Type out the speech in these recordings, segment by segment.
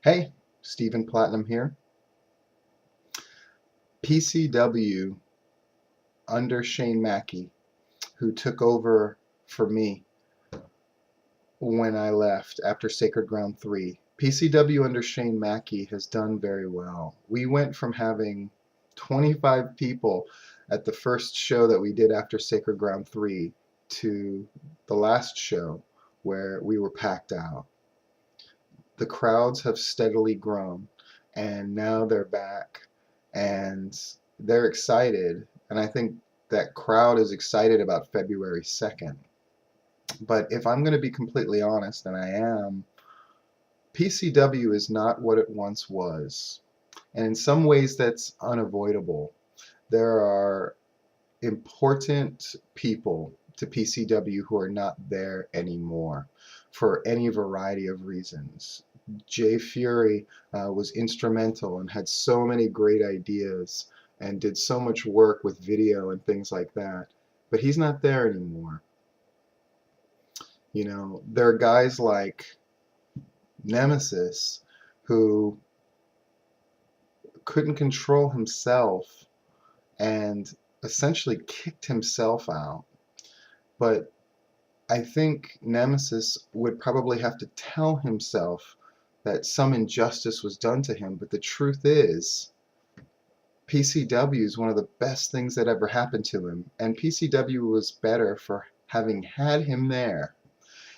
Hey, Stephen Platinum here. PCW under Shane Mackey, who took over for me when I left after Sacred Ground 3. PCW under Shane Mackey has done very well. We went from having 25 people at the first show that we did after Sacred Ground 3 to the last show where we were packed out. The crowds have steadily grown, and now they're back and they're excited. And I think that crowd is excited about February 2nd. But if I'm going to be completely honest, and I am, PCW is not what it once was. And in some ways, that's unavoidable. There are important people to PCW who are not there anymore for any variety of reasons. Jay Fury was instrumental and had so many great ideas and did so much work with video and things like that, but he's not there anymore. You know, there are guys like Nemesis who couldn't control himself and essentially kicked himself out. But I think Nemesis would probably have to tell himself that some injustice was done to him, but the truth is, PCW is one of the best things that ever happened to him, and PCW was better for having had him there,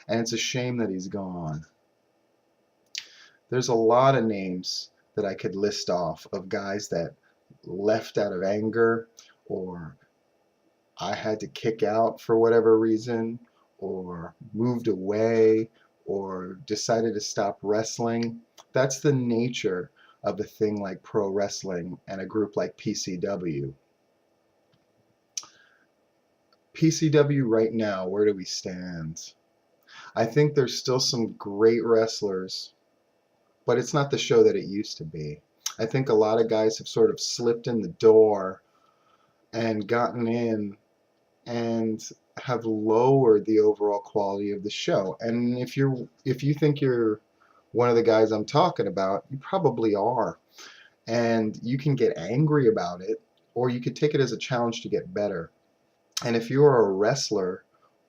and it's a shame that he's gone. There's a lot of names that I could list off of guys that left out of anger, or I had to kick out for whatever reason, or moved away, or decided to stop wrestling. That's the nature of a thing like pro wrestling and a group like PCW. PCW right now, where do we stand? I think there's still some great wrestlers, but it's not the show that it used to be. I think a lot of guys have sort of slipped in the door and gotten in and have lowered the overall quality of the show. And if you think you're one of the guys I'm talking about, you probably are. And you can get angry about it, or you could take it as a challenge to get better. And if you're a wrestler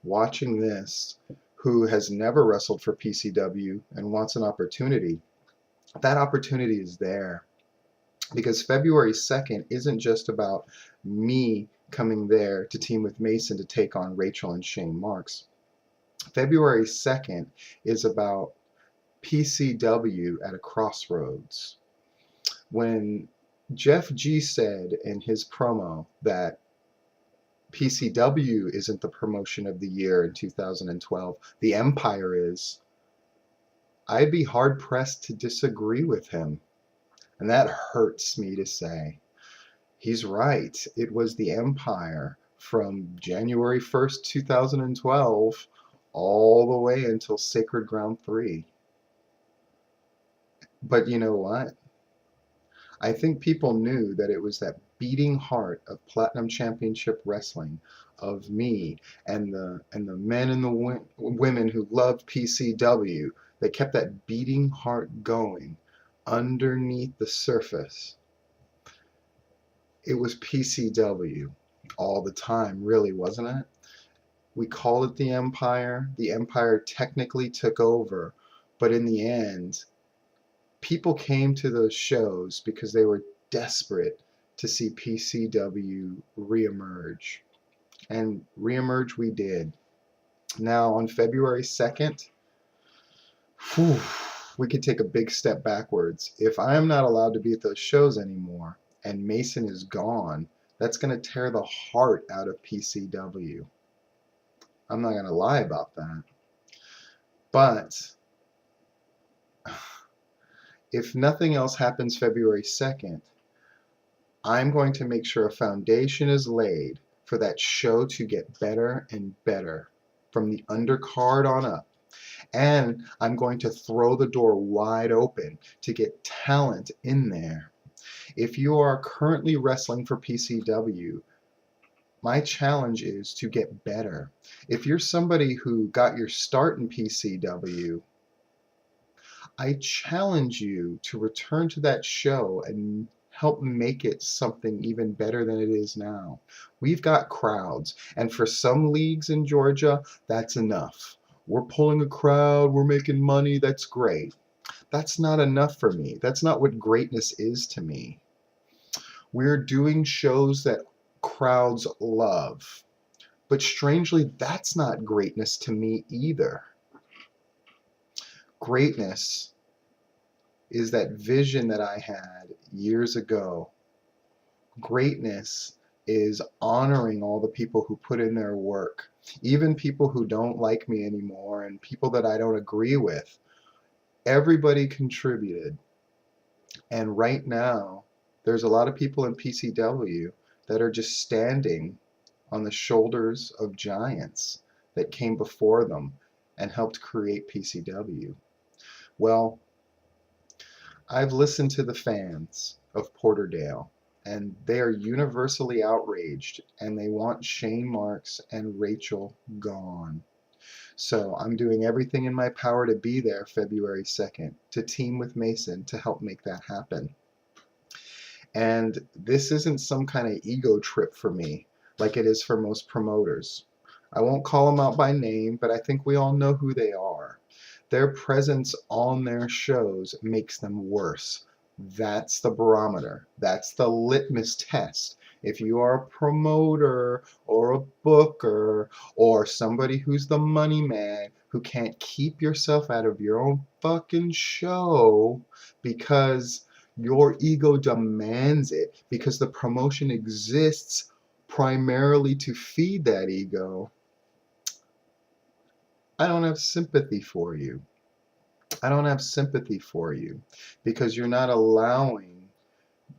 watching this who has never wrestled for PCW and wants an opportunity, that opportunity is there. Because February 2nd isn't just about me coming there to team with Mason to take on Rachel and Shane Marks. February 2nd is about PCW at a crossroads. When Jeff G said in his promo that PCW isn't the promotion of the year in 2012, the Empire is, I'd be hard pressed to disagree with him. And that hurts me to say. He's right. It was the Empire from January 1st, 2012, all the way until Sacred Ground 3. But you know what? I think people knew that it was that beating heart of Platinum Championship Wrestling, of me and the men and the women who loved PCW, that kept that beating heart going underneath the surface. It was PCW all the time, really, wasn't it? We call it the Empire. The Empire technically took over, but in the end, people came to those shows because they were desperate to see PCW reemerge. And reemerge we did. Now, on February 2nd, whew, we could take a big step backwards. If I am not allowed to be at those shows anymore and Mason is gone, that's going to tear the heart out of PCW. I'm not going to lie about that. But if nothing else happens February 2nd, I'm going to make sure a foundation is laid for that show to get better and better from the undercard on up. And I'm going to throw the door wide open to get talent in there. If you are currently wrestling for PCW, my challenge is to get better. If you're somebody who got your start in PCW, I challenge you to return to that show and help make it something even better than it is now. We've got crowds, and for some leagues in Georgia, that's enough. We're pulling a crowd, we're making money, that's great. That's not enough for me. That's not what greatness is to me. We're doing shows that crowds love. But strangely, that's not greatness to me either. Greatness is that vision that I had years ago. Greatness is honoring all the people who put in their work, even people who don't like me anymore and people that I don't agree with. Everybody contributed. And right now, there's a lot of people in PCW that are just standing on the shoulders of giants that came before them and helped create PCW. Well, I've listened to the fans of Porterdale, and they are universally outraged, and they want Shane Marks and Rachel gone. So I'm doing everything in my power to be there February 2nd, to team with Mason to help make that happen. And this isn't some kind of ego trip for me, like it is for most promoters. I won't call them out by name, but I think we all know who they are. Their presence on their shows makes them worse. That's the barometer. That's the litmus test. If you are a promoter or a booker or somebody who's the money man who can't keep yourself out of your own fucking show because your ego demands it, because the promotion exists primarily to feed that ego, I don't have sympathy for you. I don't have sympathy for you because you're not allowing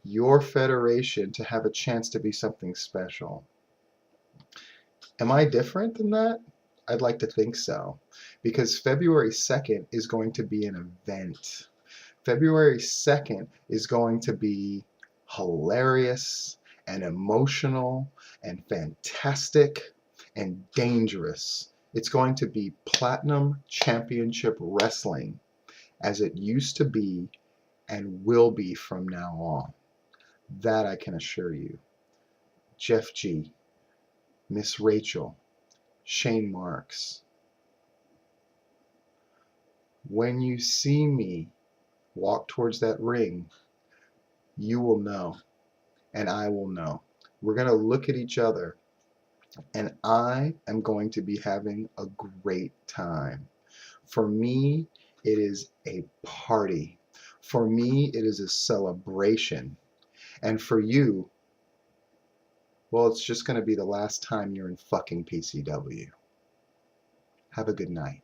your federation to have a chance to be something special. Am I different than that? I'd like to think so, because February 2nd is going to be an event. February 2nd is going to be hilarious and emotional and fantastic and dangerous. It's going to be Platinum Championship Wrestling as it used to be and will be from now on. That I can assure you. Jeff G, Miss Rachel, Shane Marks. When you see me walk towards that ring, you will know, and I will know. We're going to look at each other, and I am going to be having a great time. For me, it is a party. For me, it is a celebration. And for you, well, it's just going to be the last time you're in fucking PCW. Have a good night.